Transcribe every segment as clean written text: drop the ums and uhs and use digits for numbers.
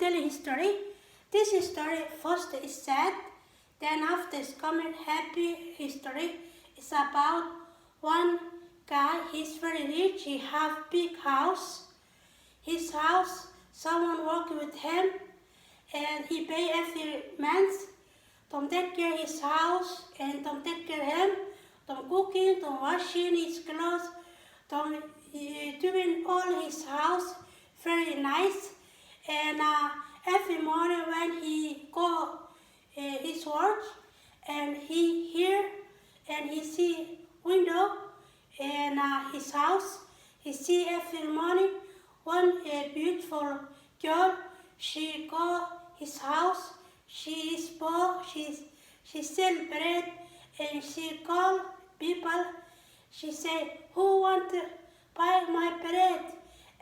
tell you a story. This story first is sad, then after is coming happy history. It's about one guy, he's very rich, he have big house. His house, someone work with him and he pay every month to take care his house and to take care him, to cooking, to washing his clothes, to doing all his house very nice. And every morning when he go his work and he hear and he see window and his house, he see every morning one beautiful girl. She go his house. She is poor. She sell bread and she call people. She say, "Who want to buy my bread?"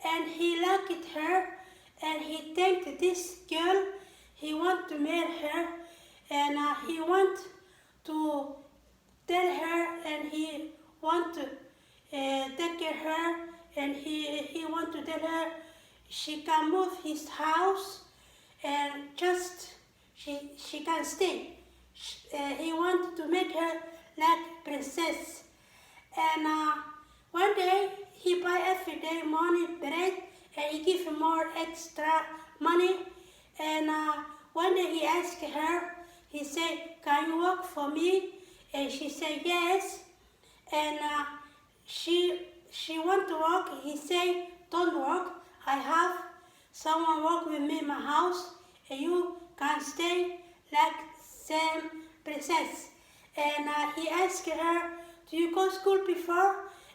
And he look at her and he think this girl. He want to marry her and he want to tell her and he want to take care of her and he want to tell her she can move his house and just she can stay. He want to make her like princess. And one day he buy every day morning bread and he give her more extra money. And one day he asked her, he said, "Can you work for me?" And she said yes. And she want to work. He say, "Don't work. I have someone work with me in my house and you can stay like same princess." And he asked her, "Do you go school before?"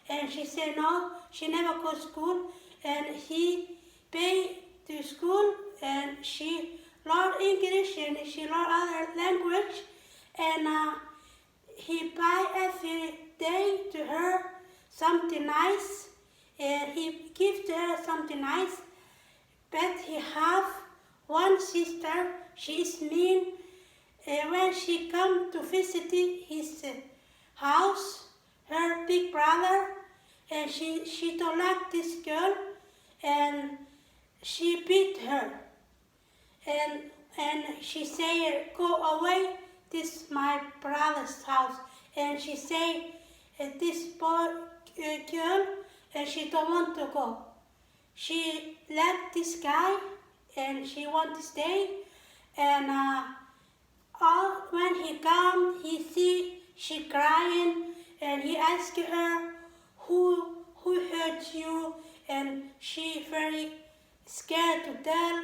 And she said no, she never go school. And he pay to school and she learn English and she learn other language. And he buy every day to her something nice. And he give to her something nice. But he have one sister, she is mean. When she come to visit his house, her big brother, and she don't like this girl, and she beat her. And she say, "Go away, this is my brother's house." And she say, this boy girl, and she don't want to go. She left this guy and she want to stay. And when he come, he see she crying and he ask her, who hurt you? And she very scared to tell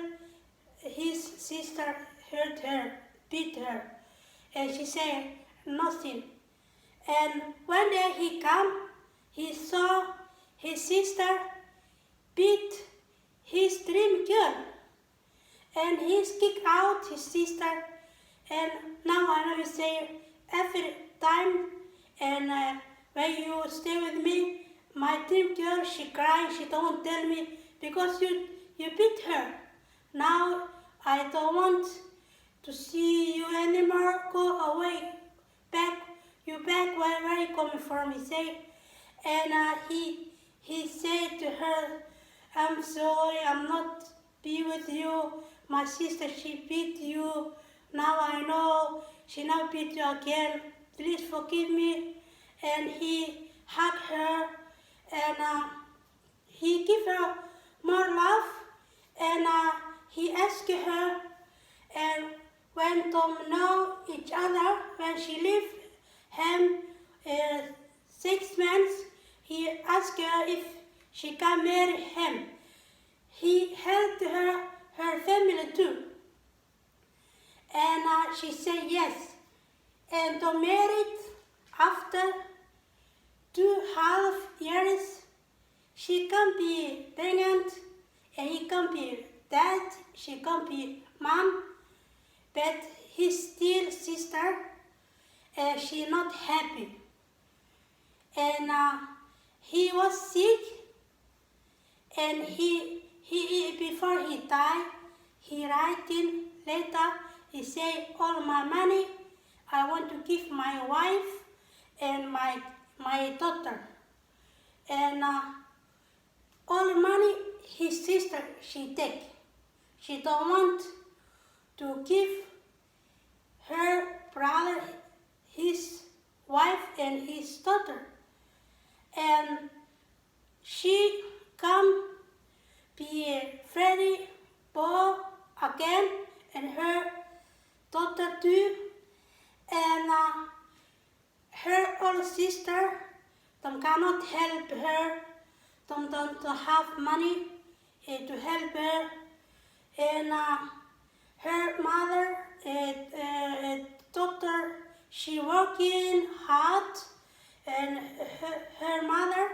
his sister hurt her, beat her. And she said nothing. And one day he come, he saw his sister beat his dream girl. And he kicked out his sister. And now I know you say every time and when you stay with me, my dream girl, she cries, she don't tell me because you beat her. Now I don't want to see you anymore. Go away, back. You back where you coming from? He say, and he said to her, "I'm sorry, I'm not be with you. My sister, she beat you. Now I know she not beat you again. Please forgive me." And he hugged her and he give her more love and he asked her. And when Tom know each other, when she leave him 6 months, he asked her if she can marry him. He helped her family too. And she said yes. And they married after 2.5 years. She can be pregnant and he can be dad, she can be mom, but he's still sister and she not happy. And he was sick and he before he died, he writing later, he say, "All my money I want to give my wife and my daughter." And all money his sister she take. she don't want to give her brother his wife and his daughter. And she come be very poor again, and her daughter too. And her older sister, they cannot help her. They don't have money to help her. And her mother, daughter, she working hard, and her mother,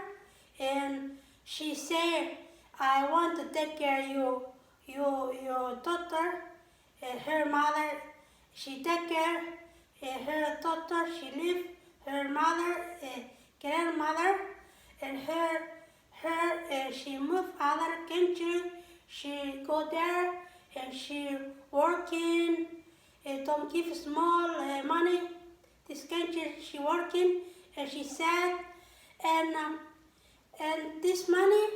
and she say, I want to take care of your daughter. Her mother, she take care. Her daughter, she live. Her mother, grandmother, and she move other country. She go there and she working. Don't give small money. This country she working, and she said, and this money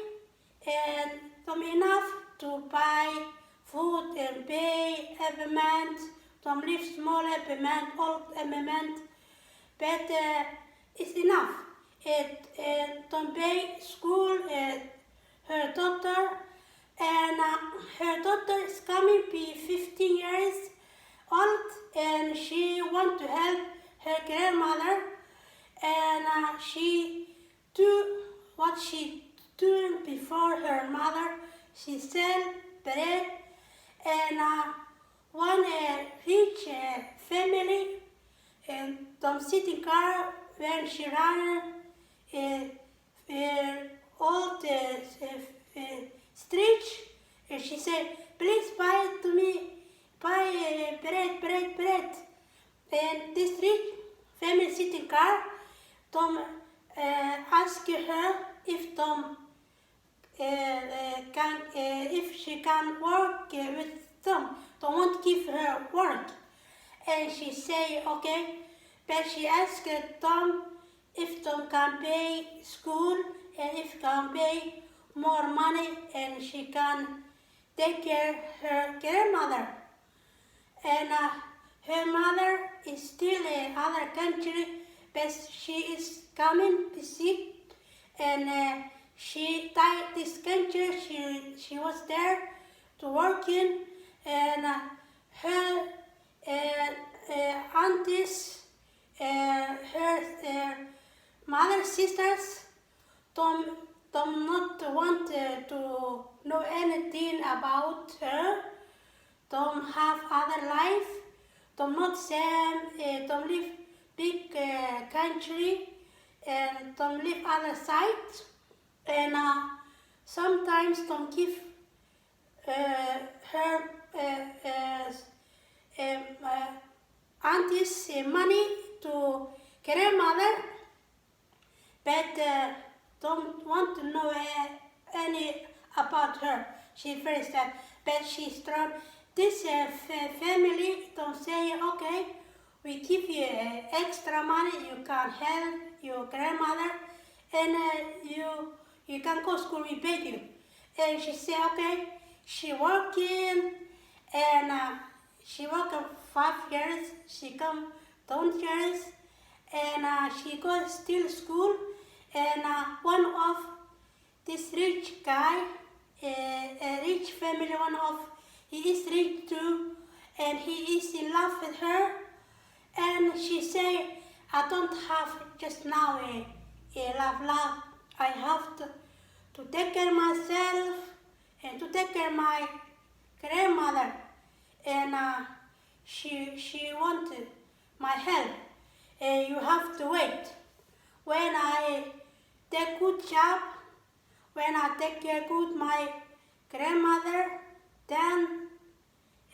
and don't enough to buy food and pay every month. Don't live small every month, old every month, but it's enough. Don't pay school her daughter, and her daughter is coming be 15 years old, and she want to help her grandmother, and she do what she doing before her mother. She sell bread, and one rich family, and them sitting car when she ran all the street, and she said, please buy it to me, buy bread. And this rich family sitting car, Tom ask her if Tom if she can work with them. Tom won't give her work, and she say okay, but she asked Tom if Tom can pay school and if can pay more money, and she can take care her grandmother. And her mother is still in other country, but she is coming to sick, and she died this country. She was there to working, and her aunties, her mother sisters don't not want to know anything about her. Don't have other life. Don't not same. Don't live big country, and don't live other side. And sometimes don't give her aunties money to grandmother, but don't want to know any about her. She very sad, but she's strong. This family don't say, okay, we give you extra money, you can help your grandmother, and you can go to school, we pay you. And she say, okay, she working, and she work 5 years, she come 2 years, and she goes still school, and one of this rich guy, a rich family, he is rich too, and he is in love with her, and she say, I don't have just now a love. I have to take care of myself and to take care of my grandmother, and she wanted my help. You have to wait. When I take good job, when I take care good my grandmother, then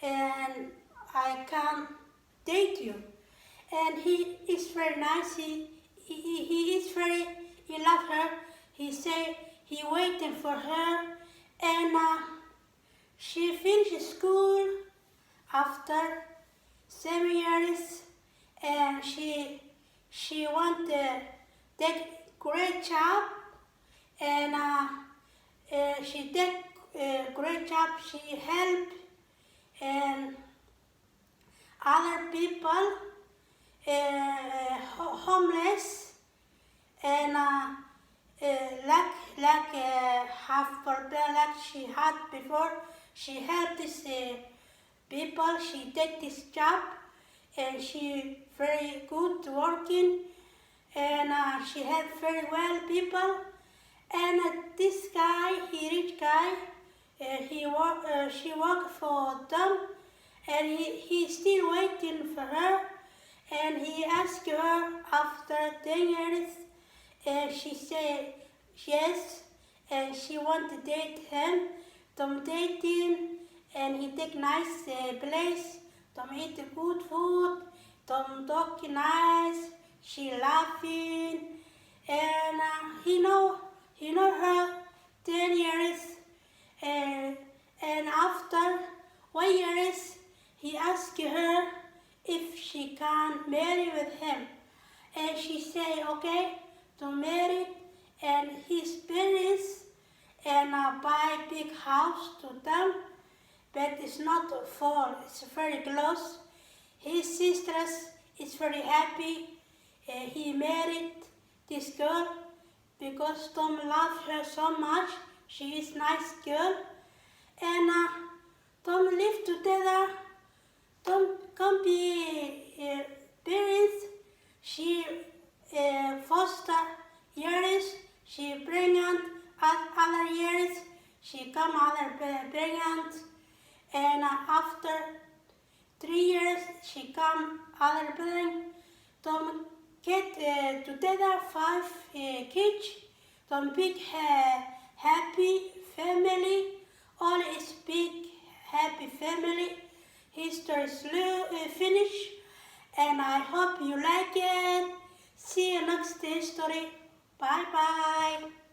and I can date you. And he is very nice. He is very, he love her. He say he waiting for her, and she finished school after 7 years, and she want to take great job, and she take great job. She help people, homeless, and have problem like she had before. She helped these people. She did this job, and she very good working, and she helped very well people. And this guy, he rich guy, she worked for them, and he's still waiting for her. And he asked her after 10 years, and she said yes, and she want to date him. Tom dating, and he take nice place. Tom eat good food. Tom talk nice. She laughing, and he know her 10 years, and after 1 year, he asked her if she can marry with him, and she say okay to marry, and his parents and buy big house to them, but it's not full, it's very close. His sisters is very happy. He married this girl because Tom loves her so much. She is nice girl, and Tom live together. Tom can be parents. She foster years. She pregnant other years. She come other pregnant, and after 3 years she come other pregnant. Tom get together 5 kids. Tom big happy family. All is big happy family. History is finished, and I hope you like it. See you next history. Bye bye.